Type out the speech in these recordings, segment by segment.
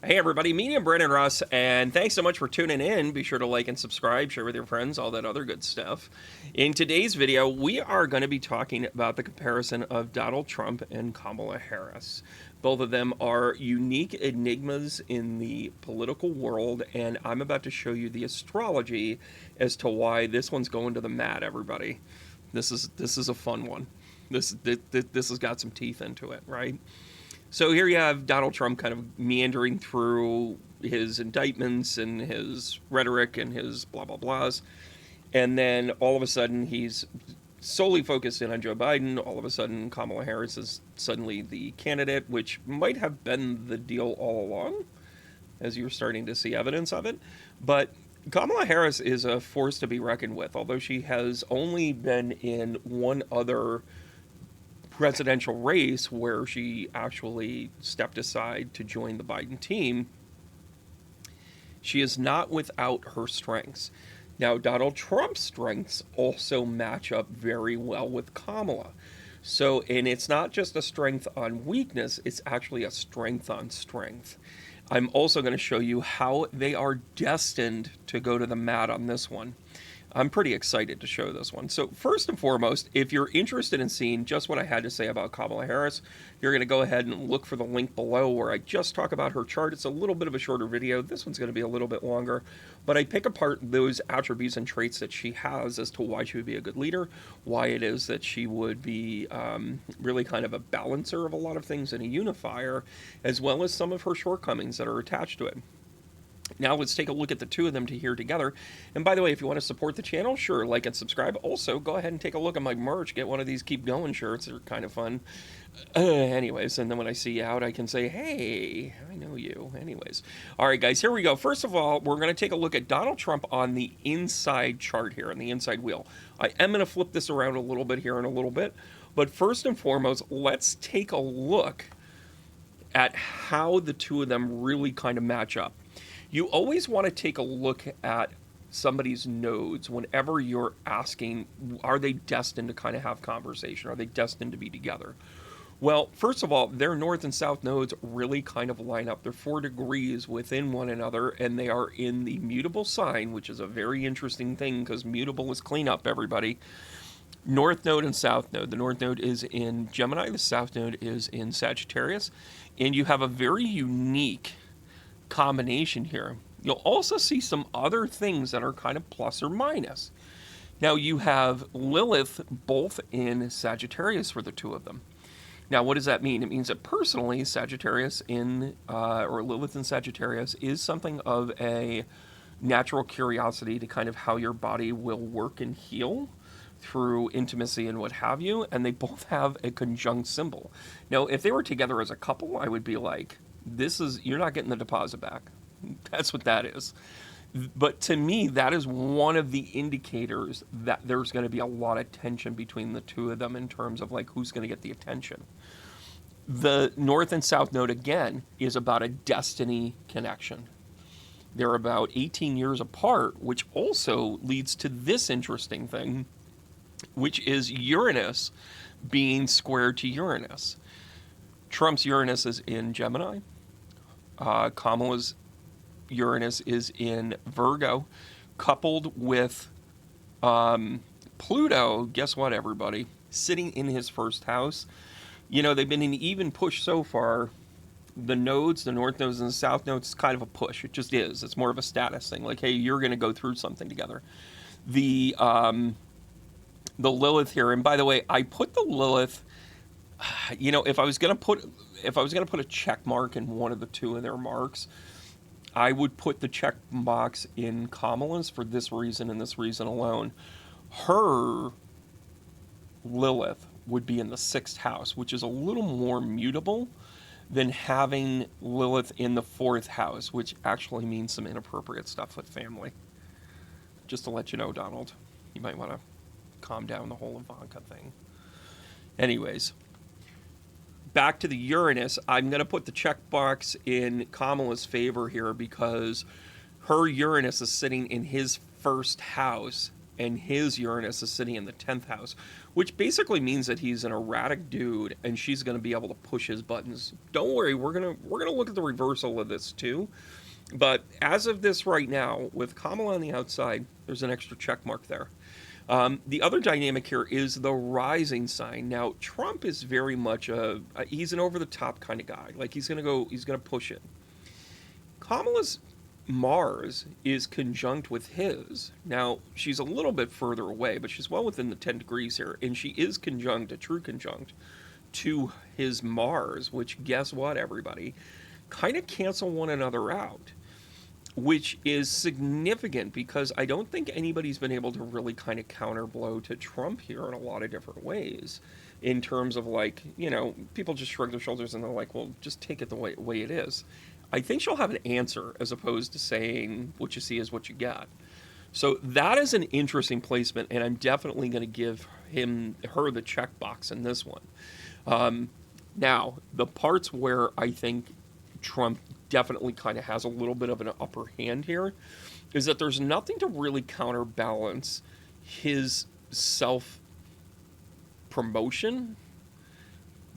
Hey everybody, me and Brandon Russ, and thanks so much for tuning in. Be sure to like and subscribe, share with your friends, all that other good stuff. In today's video, we are going to be talking about the comparison of Donald Trump and Kamala Harris. Both of them are unique enigmas in the political world, and I'm about to show you the astrology as to why this one's going to the mat, everybody. This is a fun one. This has got some teeth into it, right? So here you have Donald Trump kind of meandering through his indictments and his rhetoric and his blah, blah, blahs. And then all of a sudden he's solely focused in on Joe Biden. All of a sudden Kamala Harris is suddenly the candidate, which might have been the deal all along, as you're starting to see evidence of it. But Kamala Harris is a force to be reckoned with, although she has only been in one other presidential race where she actually stepped aside to join the Biden team. She is not without her strengths. Now, Donald Trump's strengths also match up very well with Kamala. So, and it's not just a strength on weakness, it's actually a strength on strength. I'm also going to show you how they are destined to go to the mat on this one. I'm pretty excited to show this one. So first and foremost, if you're interested in seeing just what I had to say about Kamala Harris, you're going to go ahead and look for the link below where I just talk about her chart. It's a little bit of a shorter video. This one's going to be a little bit longer, but I pick apart those attributes and traits that she has as to why she would be a good leader, why it is that she would be really kind of a balancer of a lot of things and a unifier, as well as some of her shortcomings that are attached to it. Now let's take a look at the two of them here together. And by the way, if you want to support the channel, sure, like and subscribe. Also, go ahead and take a look at my merch. Get one of these Keep Going shirts. They're kind of fun. Anyways, and then when I see you out, I can say, hey, I know you. Anyways. All right, guys, here we go. First of all, we're going to take a look at Donald Trump on the inside chart here, on the inside wheel. I am going to flip this around a little bit here in a little bit. But first and foremost, let's take a look at how the two of them really kind of match up. You always want to take a look at somebody's nodes whenever you're asking, are they destined to kind of have conversation? Are they destined to be together? Well, first of all, their north and south nodes really kind of line up. They're 4 degrees within one another, and they are in the mutable sign, which is a very interesting thing because mutable is cleanup, everybody. North node and south node. The north node is in Gemini. The south node is in Sagittarius. And you have a very unique combination here. You'll also see some other things that are kind of plus or minus. Now you have Lilith both in Sagittarius for the two of them. Now what does that mean? It means that personally Sagittarius or Lilith in Sagittarius is something of a natural curiosity to kind of how your body will work and heal through intimacy and what have you, and they both have a conjunct symbol. Now if they were together as a couple, I would be like, you're not getting the deposit back. That's what that is. But to me, that is one of the indicators that there's going to be a lot of tension between the two of them in terms of like who's going to get the attention. The north and south node, again, is about a destiny connection. They're about 18 years apart, which also leads to this interesting thing, which is Uranus being squared to Uranus. Trump's Uranus is in Gemini. Kamala's Uranus is in Virgo, coupled with Pluto. Guess what, everybody? Sitting in his first house. You know, they've been an even push so far. The nodes, the north nodes and the south nodes, it's kind of a push. It just is. It's more of a status thing. Like, hey, you're going to go through something together. The Lilith here, and by the way, I put the Lilith. You know, if I was gonna put a check mark in one of the two of their marks, I would put the check box in Kamala's for this reason and this reason alone. Her Lilith would be in the 6th house, which is a little more mutable than having Lilith in the 4th house, which actually means some inappropriate stuff with family. Just to let you know, Donald, you might want to calm down the whole Ivanka thing. Anyways, back to the Uranus, I'm going to put the checkbox in Kamala's favor here because her Uranus is sitting in his first house and his Uranus is sitting in the 10th house, which basically means that he's an erratic dude, and she's going to be able to push his buttons. Don't worry, we're gonna look at the reversal of this too. But as of this right now, with Kamala on the outside, there's an extra check mark there. The other dynamic here is the rising sign. Now, Trump is very much he's an over-the-top kind of guy. Like, he's gonna push it. Kamala's Mars is conjunct with his. Now, she's a little bit further away, but she's well within the 10 degrees here, and she is conjunct, a true conjunct, to his Mars, which, guess what, everybody? Kind of cancel one another out, which is significant because I don't think anybody's been able to really kind of counterblow to Trump here in a lot of different ways, in terms of, like, people just shrug their shoulders and they're like, well, just take it the way it is. I think she'll have an answer as opposed to saying what you see is what you get. So that is an interesting placement, and I'm definitely going to give her the checkbox in this one. Now, the parts where I think Trump definitely kind of has a little bit of an upper hand here is that there's nothing to really counterbalance his self-promotion,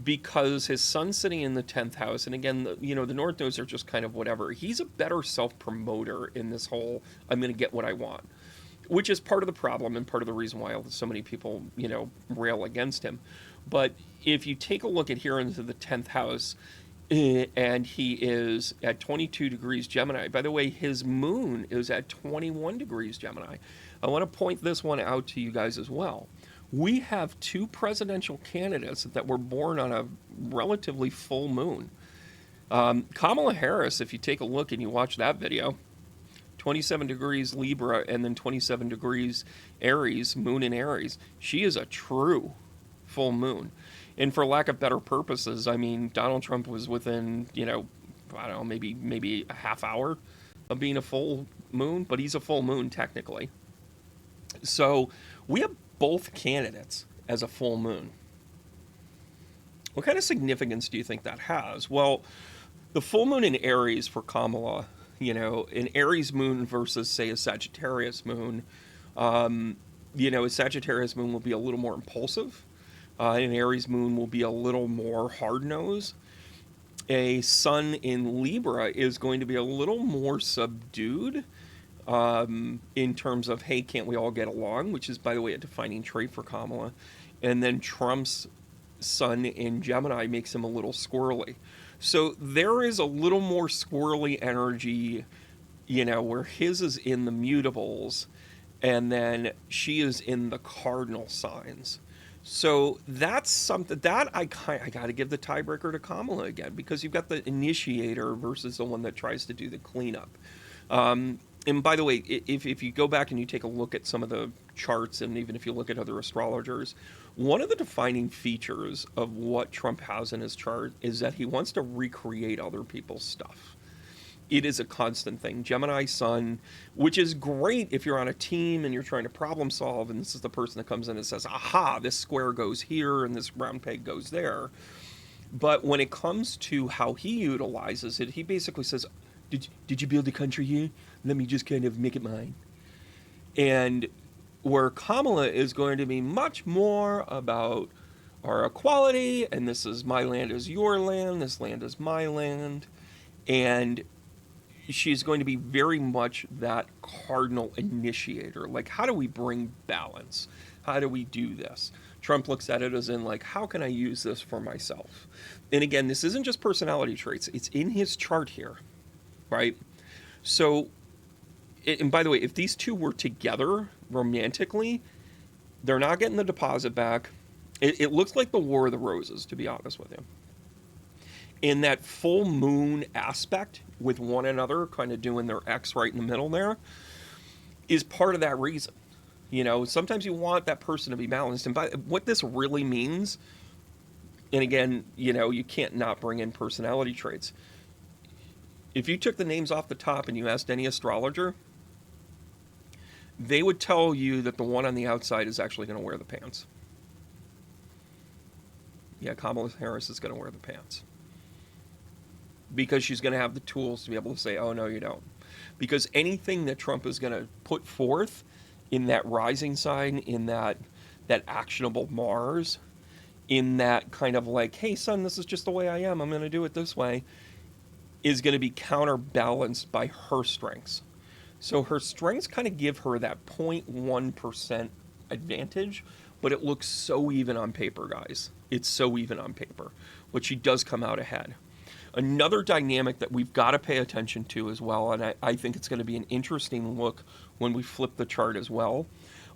because his son's sitting in the 10th house, and again, the North Nodes are just kind of whatever. He's a better self-promoter in this whole, I'm going to get what I want, which is part of the problem and part of the reason why so many people, rail against him. But if you take a look at here into the 10th house, and he is at 22 degrees Gemini. By the way, his moon is at 21 degrees Gemini. I want to point this one out to you guys as well. We have two presidential candidates that were born on a relatively full moon. Kamala Harris, if you take a look and you watch that video, 27 degrees Libra and then 27 degrees Aries, moon in Aries. She is a true full moon. And for lack of better purposes, I mean, Donald Trump was within, I don't know, maybe a half hour of being a full moon, but he's a full moon technically. So we have both candidates as a full moon. What kind of significance do you think that has? Well, the full moon in Aries for Kamala, an Aries moon versus, say, a Sagittarius moon, a Sagittarius moon will be a little more impulsive. An Aries moon will be a little more hard-nosed. A sun in Libra is going to be a little more subdued in terms of, hey, can't we all get along? Which is, by the way, a defining trait for Kamala. And then Trump's sun in Gemini makes him a little squirrely. So there is a little more squirrely energy, where his is in the mutables, and then she is in the cardinal signs. So that's something that I got to give the tiebreaker to Kamala again, because you've got the initiator versus the one that tries to do the cleanup. And by the way, if you go back and you take a look at some of the charts, and even if you look at other astrologers, one of the defining features of what Trump has in his chart is that he wants to recreate other people's stuff. It is a constant thing. Gemini Sun, which is great if you're on a team and you're trying to problem solve, and this is the person that comes in and says, aha, this square goes here and this round peg goes there. But when it comes to how he utilizes it, he basically says, did you build a country here? Let me just kind of make it mine. And where Kamala is going to be much more about our equality, and this is my land is your land, this land is my land, and she's going to be very much that cardinal initiator. Like, how do we bring balance? How do we do this? Trump looks at it as in, like, how can I use this for myself? And again, this isn't just personality traits. It's in his chart here, right? So, and by the way, if these two were together romantically, they're not getting the deposit back. It looks like the War of the Roses, to be honest with you. In that full moon aspect with one another, kind of doing their X right in the middle there, is part of that reason. Sometimes you want that person to be balanced. And by what this really means, and again, you can't not bring in personality traits. If you took the names off the top and you asked any astrologer, they would tell you that the one on the outside is actually going to wear the pants. Yeah, Kamala Harris is going to wear the pants. Because she's going to have the tools to be able to say, oh, no, you don't. Because anything that Trump is going to put forth in that rising sign, in that actionable Mars, in that kind of like, hey, son, this is just the way I am. I'm going to do it this way, is going to be counterbalanced by her strengths. So her strengths kind of give her that 0.1% advantage, but it looks so even on paper, guys. It's so even on paper. But she does come out ahead. Another dynamic that we've got to pay attention to as well, and I think it's going to be an interesting look when we flip the chart as well,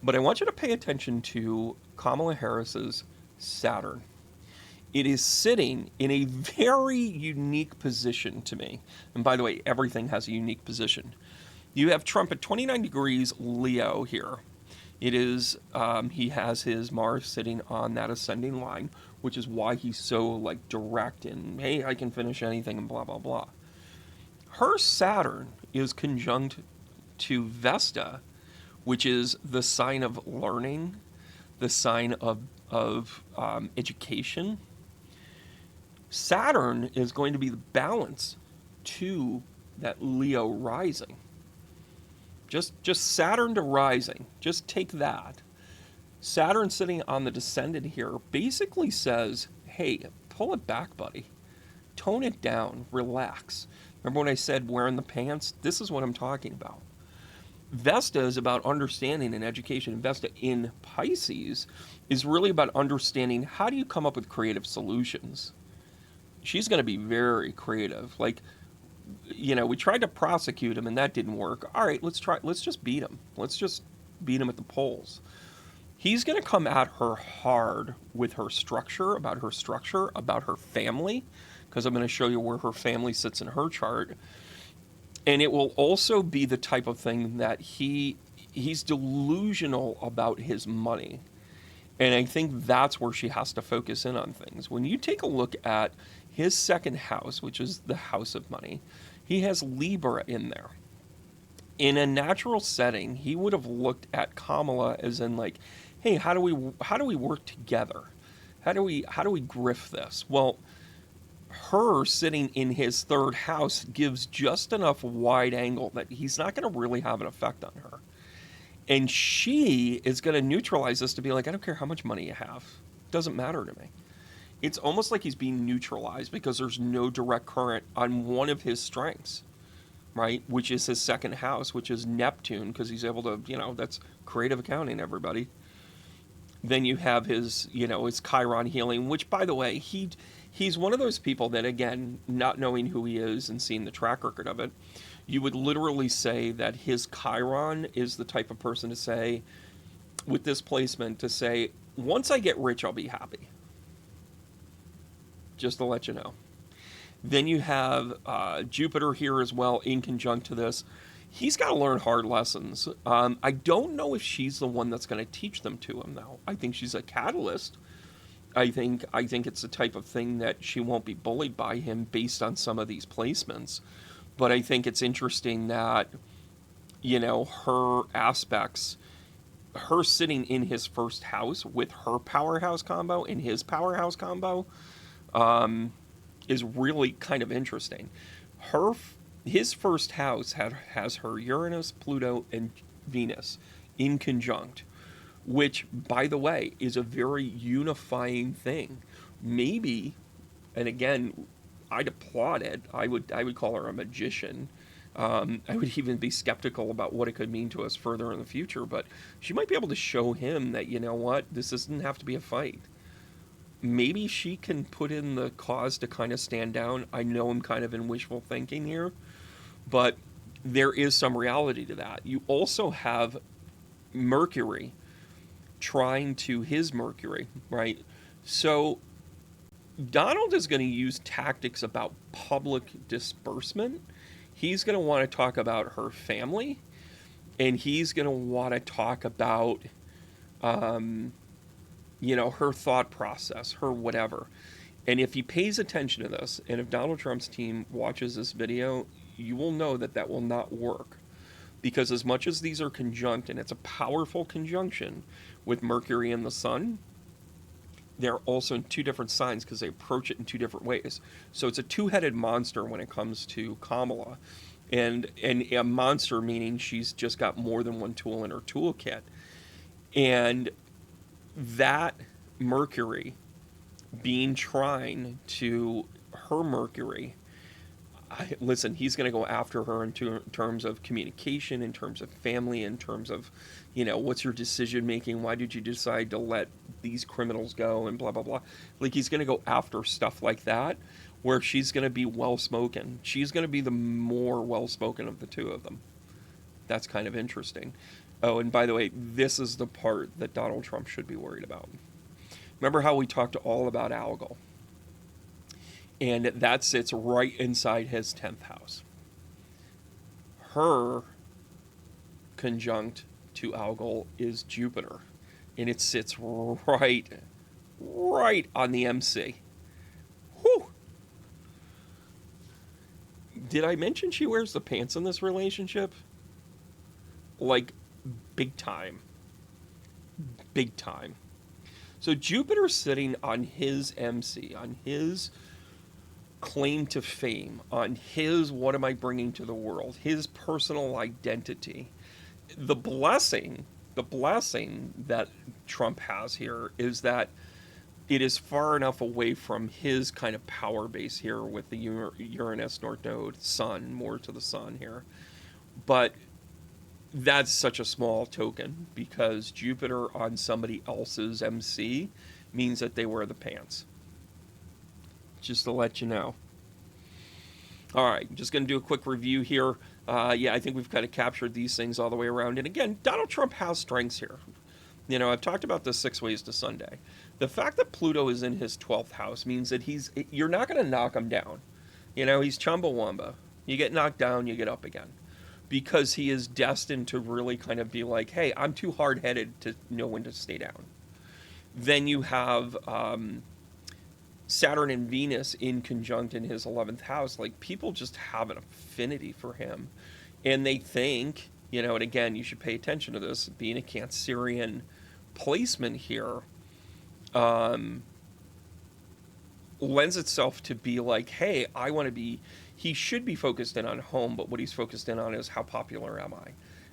but I want you to pay attention to Kamala Harris's Saturn. It is sitting in a very unique position to me. And by the way, everything has a unique position. You have Trump at 29 degrees Leo here. It is, he has his Mars sitting on that ascending line, which is why he's so like direct and, hey, I can finish anything and blah, blah, blah. Her Saturn is conjunct to Vesta, which is the sign of learning, the sign of education. Saturn is going to be the balance to that Leo rising. Just Saturn to rising. Just take that. Saturn sitting on the descendant here basically says, hey, pull it back, buddy. Tone it down. Relax. Remember when I said wearing the pants? This is what I'm talking about. Vesta is about understanding and education. Vesta in Pisces is really about understanding how do you come up with creative solutions. She's going to be very creative. Like, you know, we tried to prosecute him and that didn't work. All right, let's just beat him. Let's just beat him at the polls. He's going to come at her hard with her structure, about her family, because I'm going to show you where her family sits in her chart. And it will also be the type of thing that he's delusional about his money. And I think that's where she has to focus in on things. When you take a look at his second house, which is the house of money, he has Libra in there. In a natural setting, he would have looked at Kamala as in like, hey, how do we work together? How do we grift this? Well, her sitting in his third house gives just enough wide angle that he's not going to really have an effect on her. And she is going to neutralize this to be like, I don't care how much money you have. It doesn't matter to me. It's almost like he's being neutralized because there's no direct current on one of his strengths, right? Which is his second house, which is Neptune, because he's able to, that's creative accounting, everybody. Then you have his, his Chiron healing, which, by the way, he's one of those people that, again, not knowing who he is and seeing the track record of it, you would literally say that his Chiron is the type of person to say, with this placement, to say, once I get rich, I'll be happy. Just to let you know. Then you have Jupiter here as well in conjunct to this. He's got to learn hard lessons. I don't know if she's the one that's going to teach them to him, though. I think she's a catalyst. I think it's the type of thing that she won't be bullied by him based on some of these placements. But I think it's interesting that, her aspects, her sitting in his first house with her powerhouse combo and his powerhouse combo, is really kind of interesting. His first house has her Uranus, Pluto, and Venus in conjunct, which, by the way, is a very unifying thing. Maybe, and again, I'd applaud it. I would call her a magician. I would even be skeptical about what it could mean to us further in the future, but she might be able to show him that, this doesn't have to be a fight. Maybe she can put in the cause to kind of stand down. I know I'm kind of in wishful thinking here, but there is some reality to that. You also have Mercury trying to his Mercury, right? So Donald is going to use tactics about public disbursement. He's going to want to talk about her family, and he's going to want to talk about, her thought process, her whatever. And if he pays attention to this, and if Donald Trump's team watches this video, you will know that that will not work. Because as much as these are conjunct, and it's a powerful conjunction with Mercury and the Sun, they're also in two different signs because they approach it in two different ways. So it's a two-headed monster when it comes to Kamala. and a monster meaning she's just got more than one tool in her toolkit. And that Mercury being trine to her Mercury, listen, he's going to go after her in terms of communication, in terms of family, in terms of, what's your decision making? Why did you decide to let these criminals go and blah, blah, blah. Like, he's going to go after stuff like that, where she's going to be well-spoken. She's going to be the more well-spoken of the two of them. That's kind of interesting. Oh, and by the way, this is the part that Donald Trump should be worried about. Remember how we talked all about Algol? And that sits right inside his 10th house. Her conjunct to Algol is Jupiter. And it sits right on the MC. Whew! Did I mention she wears the pants in this relationship? Like, big time. Big time. So Jupiter's sitting on his MC, on his claim to fame, on his what am I bringing to the world, his personal identity. The blessing that Trump has here is that it is far enough away from his kind of power base here with the Uranus North Node, Sun, more to the Sun here. But that's such a small token because Jupiter on somebody else's MC means that they wear the pants. Just to let you know. All right, just going to do a quick review here. I think we've kind of captured these things all the way around. And again, Donald Trump has strengths here. I've talked about this 6 ways to Sunday. The fact that Pluto is in his 12th house means that you're not going to knock him down. He's Chumbawamba. You get knocked down, you get up again. Because he is destined to really kind of be like, hey, I'm too hard-headed to know when to stay down. Then you have Saturn and Venus in conjunct in his 11th house. Like, people just have an affinity for him. And they think, and again, you should pay attention to this, being a Cancerian placement here, lends itself to be like, hey, I want to be... He should be focused in on home, but what he's focused in on is how popular am I?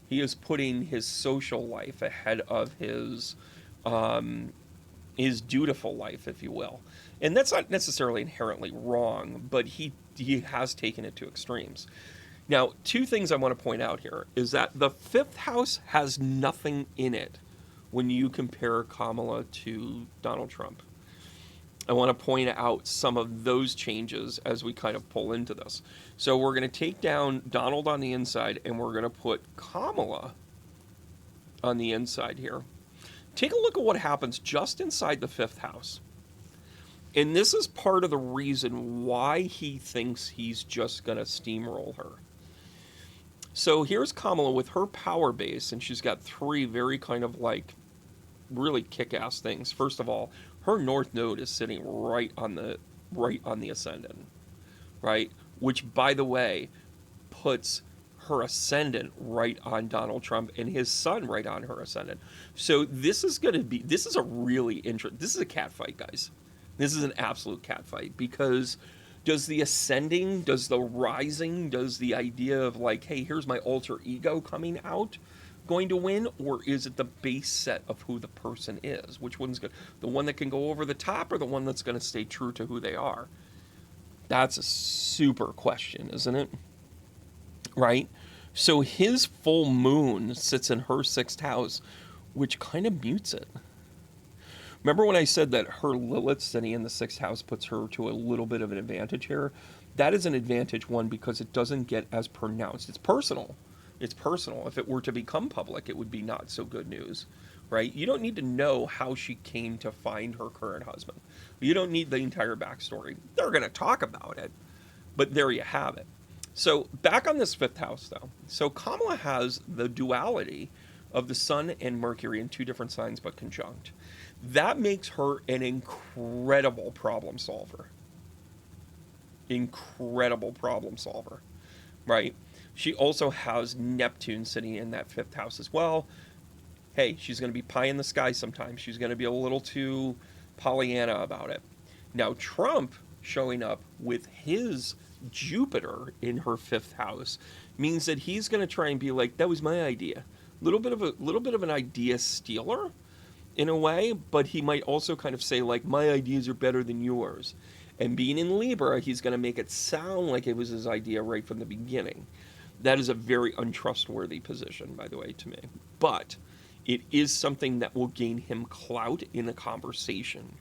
He is putting his social life ahead of his dutiful life, if you will. And that's not necessarily inherently wrong, but he has taken it to extremes. Now, 2 things I want to point out here is that the 5th house has nothing in it when you compare Kamala to Donald Trump. I want to point out some of those changes as we kind of pull into this. So we're going to take down Donald on the inside, and we're going to put Kamala on the inside here. Take a look at what happens just inside the 5th house. And this is part of the reason why he thinks he's just going to steamroll her. So here's Kamala with her power base, and she's got 3 very kind of like really kick-ass things. First of all, her North Node is sitting right on the ascendant, right? Which, by the way, puts her ascendant right on Donald Trump and his son right on her ascendant. So this is a really interesting, this is a cat fight, guys. This is an absolute cat fight because does the ascending, does the rising, does the idea of like, hey, here's my alter ego coming out going to win, or is it the base set of who the person is? Which one's good? The one that can go over the top or the one that's going to stay true to who they are? That's a super question, isn't it? Right? So his full moon sits in her 6th house, which kind of mutes it. Remember when I said that her Lilith sitting in the 6th house puts her to a little bit of an advantage here? That is an advantage, one, because it doesn't get as pronounced. It's personal. It's personal. If it were to become public, it would be not so good news, right? You don't need to know how she came to find her current husband. You don't need the entire backstory. They're going to talk about it, but there you have it. So back on this 5th house, though. So Kamala has the duality of the Sun and Mercury in 2 different signs, but conjunct. That makes her an incredible problem solver. Incredible problem solver, right? She also has Neptune sitting in that 5th house as well. Hey, she's going to be pie in the sky sometimes. She's going to be a little too Pollyanna about it. Now, Trump showing up with his Jupiter in her 5th house means that he's going to try and be like, that was my idea. Little bit of an idea stealer in a way, but he might also kind of say like, my ideas are better than yours. And being in Libra, he's going to make it sound like it was his idea right from the beginning. That is a very untrustworthy position, by the way, to me. But it is something that will gain him clout in a conversation.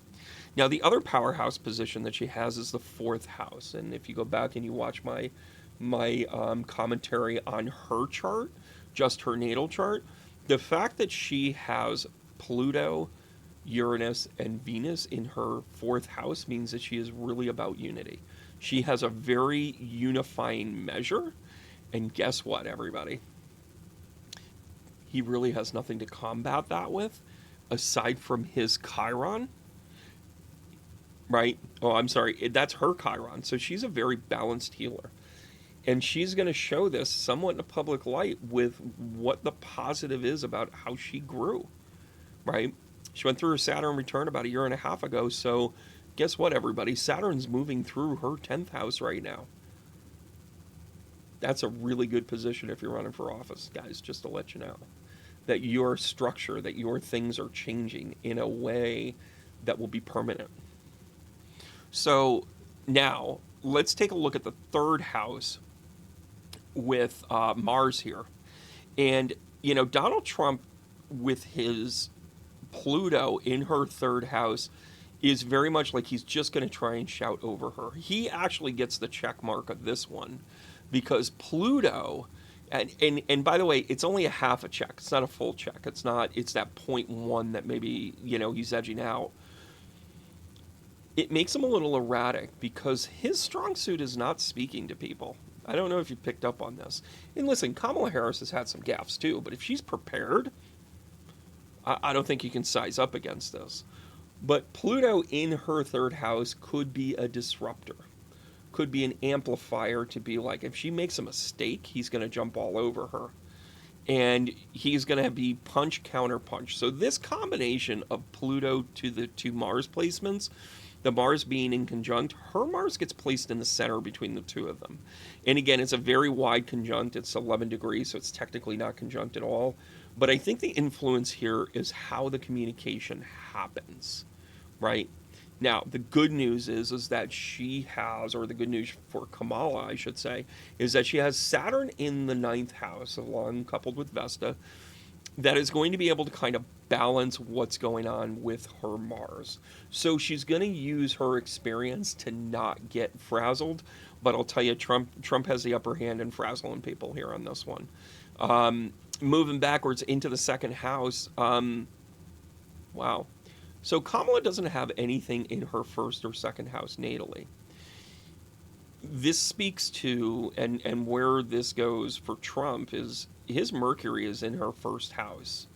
Now, the other powerhouse position that she has is the 4th house. And if you go back and you watch my commentary on her chart, just her natal chart, the fact that she has Pluto, Uranus, and Venus in her 4th house means that she is really about unity. She has a very unifying measure. And guess what, everybody? He really has nothing to combat that with, aside from his Chiron, right? Oh, I'm sorry. That's her Chiron. So she's a very balanced healer. And she's going to show this somewhat in a public light with what the positive is about how she grew, right? She went through her Saturn return about a year and a half ago. So guess what, everybody? Saturn's moving through her 10th house right now. That's a really good position if you're running for office, guys, just to let you know. That your structure, that your things are changing in a way that will be permanent. So now, let's take a look at the 3rd house with Mars here. And, you know, Donald Trump with his Pluto in her 3rd house is very much like he's just going to try and shout over her. He actually gets the check mark of this one because Pluto, and by the way, it's only a half a check. It's not a full check. It's that 0.1 that maybe, you know, he's edging out. It makes him a little erratic because his strong suit is not speaking to people. I don't know if you picked up on this. And listen, Kamala Harris has had some gaffes too, but if she's prepared, I don't think you can size up against this. But Pluto in her 3rd house could be a disruptor. Could be an amplifier to be like, if she makes a mistake, he's going to jump all over her. And he's going to be punch, counter punch. So this combination of Pluto to the 2 Mars placements, the Mars being in conjunct, her Mars gets placed in the center between the 2 of them. And again, it's a very wide conjunct. It's 11 degrees, so it's technically not conjunct at all. But I think the influence here is how the communication happens, right? Now, the good news is that she has, or the good news for Kamala, I should say, is that she has Saturn in the 9th house, along coupled with Vesta, that is going to be able to kind of balance what's going on with her Mars. So she's going to use her experience to not get frazzled. But I'll tell you, Trump has the upper hand in frazzling people here on this one. Moving backwards into the 2nd house, wow. So Kamala doesn't have anything in her 1st or 2nd house natally. This speaks to, and where this goes for Trump is his Mercury is in her 1st house.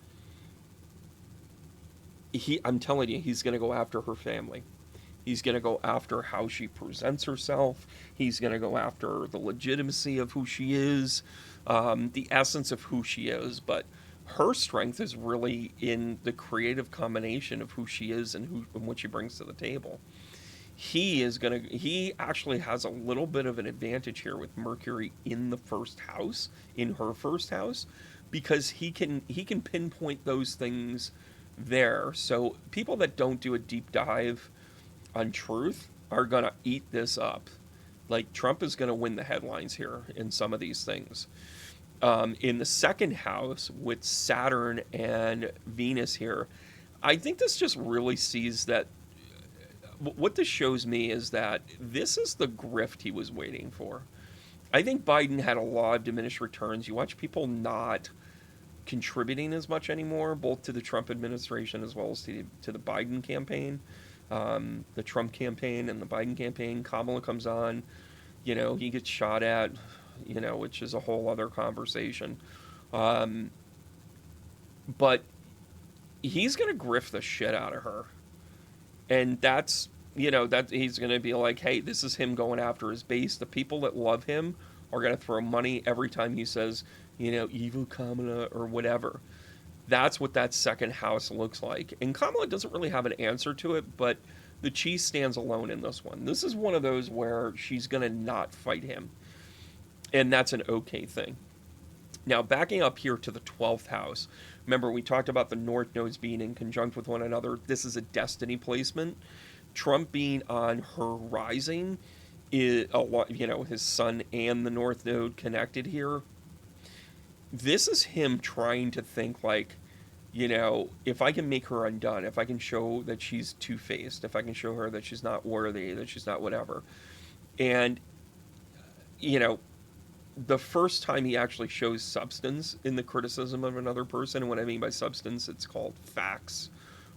I'm telling you, he's going to go after her family. He's going to go after how she presents herself. He's going to go after the legitimacy of who she is, the essence of who she is. But her strength is really in the creative combination of who she is and what she brings to the table. He actually has a little bit of an advantage here with Mercury in the 1st house, in her 1st house, because he can pinpoint those things there. So people that don't do a deep dive on truth are going to eat this up. Like, Trump is going to win the headlines here in some of these things. In the 2nd house with Saturn and Venus here, I think this just really sees that what this shows me is that this is the grift he was waiting for. I think Biden had a lot of diminished returns. You watch people not contributing as much anymore, both to the Trump administration as well as to the Biden campaign. The Trump campaign and the Biden campaign. Kamala comes on, you know, he gets shot at, you know, which is a whole other conversation. But he's going to grift the shit out of her. And that's, you know, that he's going to be like, hey, this is him going after his base. The people that love him are going to throw money every time he says, you know, evil Kamala or whatever. That's what that 2nd house looks like. And Kamala doesn't really have an answer to it, but The cheese stands alone in this one. This is one of those where she's going to not fight him. And that's an okay thing. Now, backing up here to the 12th house. Remember, we talked about the North nodes being in conjunct with one another. This is a destiny placement. Trump being on her rising is a lot, his sun and the North node connected here. This is him trying to think like, if I can make her undone, if I can show that she's two-faced, if I can show her that she's not worthy, that she's not whatever. And, the first time he actually shows substance in the criticism of another person, and what I mean by substance, it's called facts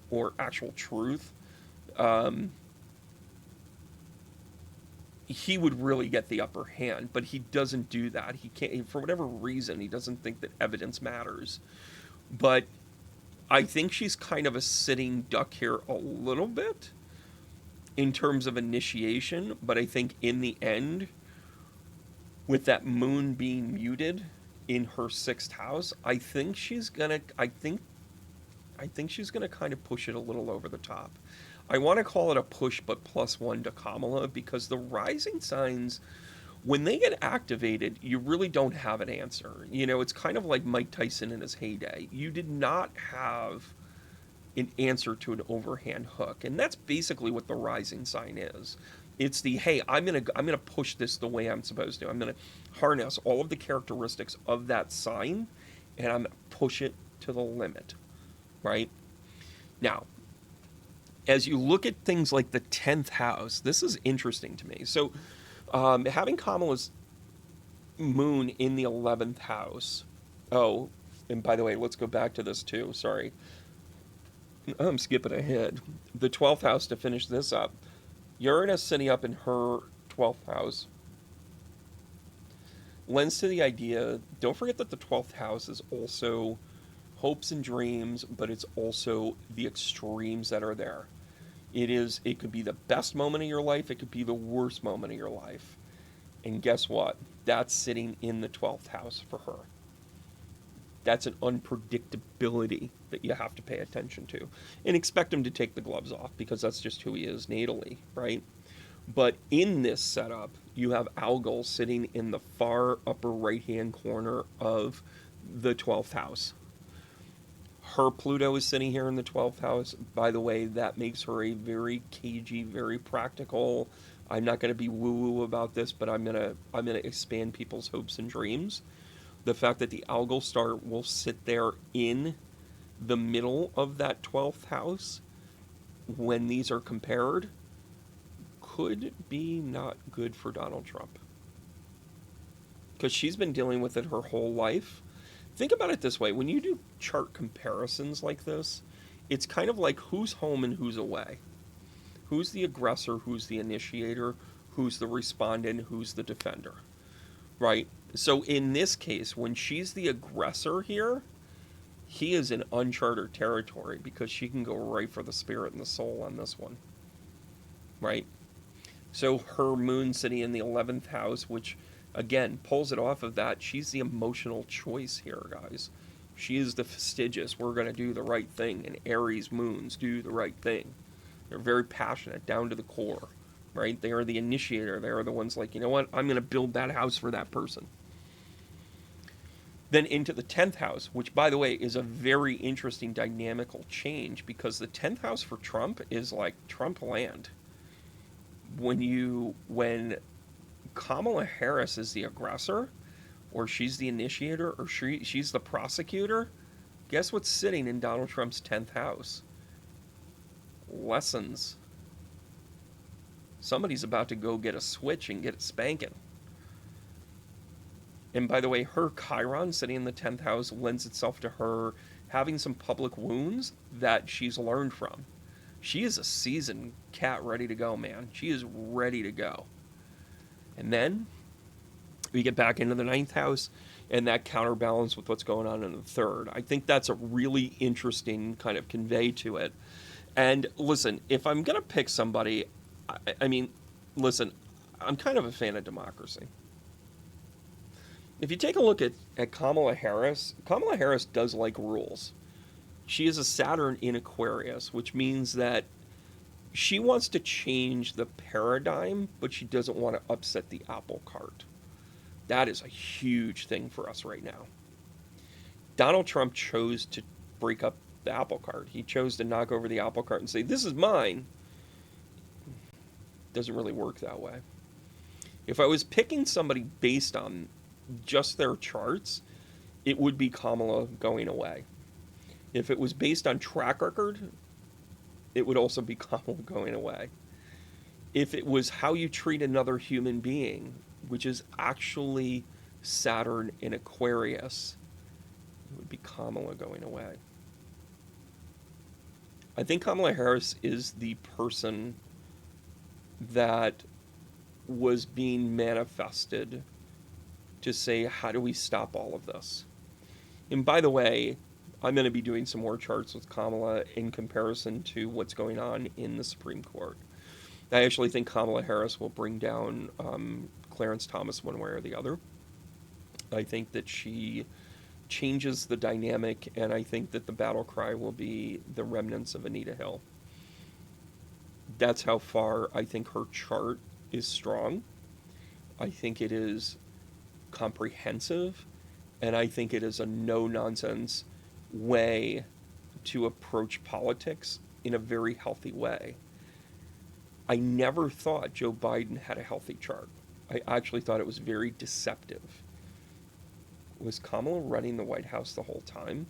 or actual truth, he would really get the upper hand, but he doesn't do that. He can't, for whatever reason, he doesn't think that evidence matters. But I think she's kind of a sitting duck here a little bit in terms of initiation, but I think in the end, with that moon being muted in her 6th house, I think she's gonna kind of push it a little over the top. I want to call it a push, but +1 to Kamala, because the rising signs, when they get activated, you really don't have an answer. It's kind of like Mike Tyson in his heyday. You did not have an answer to an overhand hook, and that's basically what the rising sign is. It's the, hey, I'm gonna push this the way I'm supposed to. I'm gonna harness all of the characteristics of that sign, and I'm gonna push it to the limit, right? Now, as you look at things like the 10th house, this is interesting to me. So, having Kamala's moon in the 11th house. Oh, and by the way, let's go back to this too. Sorry. I'm skipping ahead. The 12th house to finish this up. Uranus sitting up in her 12th house lends to the idea, don't forget that the 12th house is also hopes and dreams, but it's also the extremes that are there. It could be the best moment of your life, it could be the worst moment of your life. And guess what? That's sitting in the 12th house for her. That's an unpredictability that you have to pay attention to. And expect him to take the gloves off, because that's just who he is natally, right? But in this setup, you have Algol sitting in the far upper right-hand corner of the 12th house. Her Pluto is sitting here in the 12th house. By the way, that makes her a very cagey, very practical. I'm not going to be woo-woo about this, but I'm gonna expand people's hopes and dreams. The fact that the Algol star will sit there in the middle of that 12th house when these are compared could be not good for Donald Trump. Because she's been dealing with it her whole life. Think about it this way. When you do chart comparisons like this, it's kind of like who's home and who's away. Who's the aggressor, who's the initiator, who's the respondent, who's the defender, right? So in this case, when she's the aggressor here, he is in uncharted territory because she can go right for the spirit and the soul on this one, right? So her moon sitting in the 11th house, which again pulls it off of that. She's the emotional choice here, guys. She is the fastidious, we're going to do the right thing, and Aries moons do the right thing. They're very passionate down to the core, right? They are the initiator. They are the ones like, you know what, I'm going to build that house for that person. Then into the 10th house, which, by the way, is a very interesting dynamical change, because the 10th house for Trump is like Trump land. When Kamala Harris is the aggressor, or she's the initiator, or she's the prosecutor, guess what's sitting in Donald Trump's 10th house? Lessons. Somebody's about to go get a switch and get it spanking. And by the way, her Chiron sitting in the 10th house lends itself to her having some public wounds that she's learned from. She is a seasoned cat ready to go, man. She is ready to go. And then we get back into the 9th house, and that counterbalance with what's going on in the 3rd. I think that's a really interesting kind of convey to it. And listen, if I'm going to pick somebody, I mean, listen, I'm kind of a fan of democracy. If you take a look at Kamala Harris does like rules. She is a Saturn in Aquarius, which means that she wants to change the paradigm, but she doesn't want to upset the apple cart. That is a huge thing for us right now. Donald Trump chose to break up the apple cart. He chose to knock over the apple cart and say, "This is mine." Doesn't really work that way. If I was picking somebody based on just their charts, it would be Kamala going away. If it was based on track record, it would also be Kamala going away. If it was how you treat another human being, which is actually Saturn in Aquarius, it would be Kamala going away. I think Kamala Harris is the person that was being manifested to say, how do we stop all of this? And by the way, I'm going to be doing some more charts with Kamala in comparison to what's going on in the Supreme Court. I actually think Kamala Harris will bring down Clarence Thomas one way or the other. I think that she changes the dynamic, and I think that the battle cry will be the remnants of Anita Hill. That's how far I think her chart is strong. I think it is comprehensive, and I think it is a no-nonsense way to approach politics in a very healthy way. I never thought Joe Biden had a healthy chart. I actually thought it was very deceptive. Was Kamala running the White House the whole time?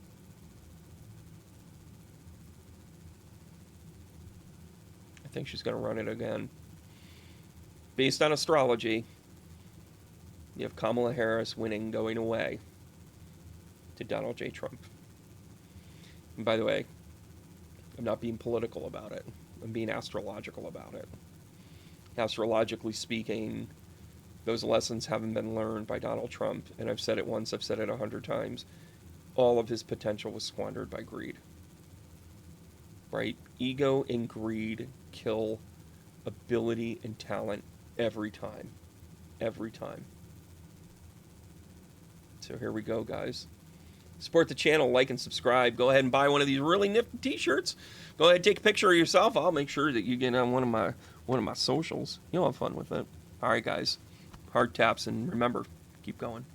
I think she's going to run it again. Based on astrology, you have Kamala Harris winning, going away to Donald J. Trump. And by the way, I'm not being political about it. I'm being astrological about it. Astrologically speaking, those lessons haven't been learned by Donald Trump, and I've said it once, I've said it 100 times. All of his potential was squandered by greed. Right? Ego and greed kill ability and talent every time. Every time. So here we go, guys. Support the channel, like and subscribe. Go ahead and buy one of these really nifty t-shirts. Go ahead and take a picture of yourself. I'll make sure that you get on one of my socials. You'll have fun with it. All right, guys. Hard taps, and remember, keep going.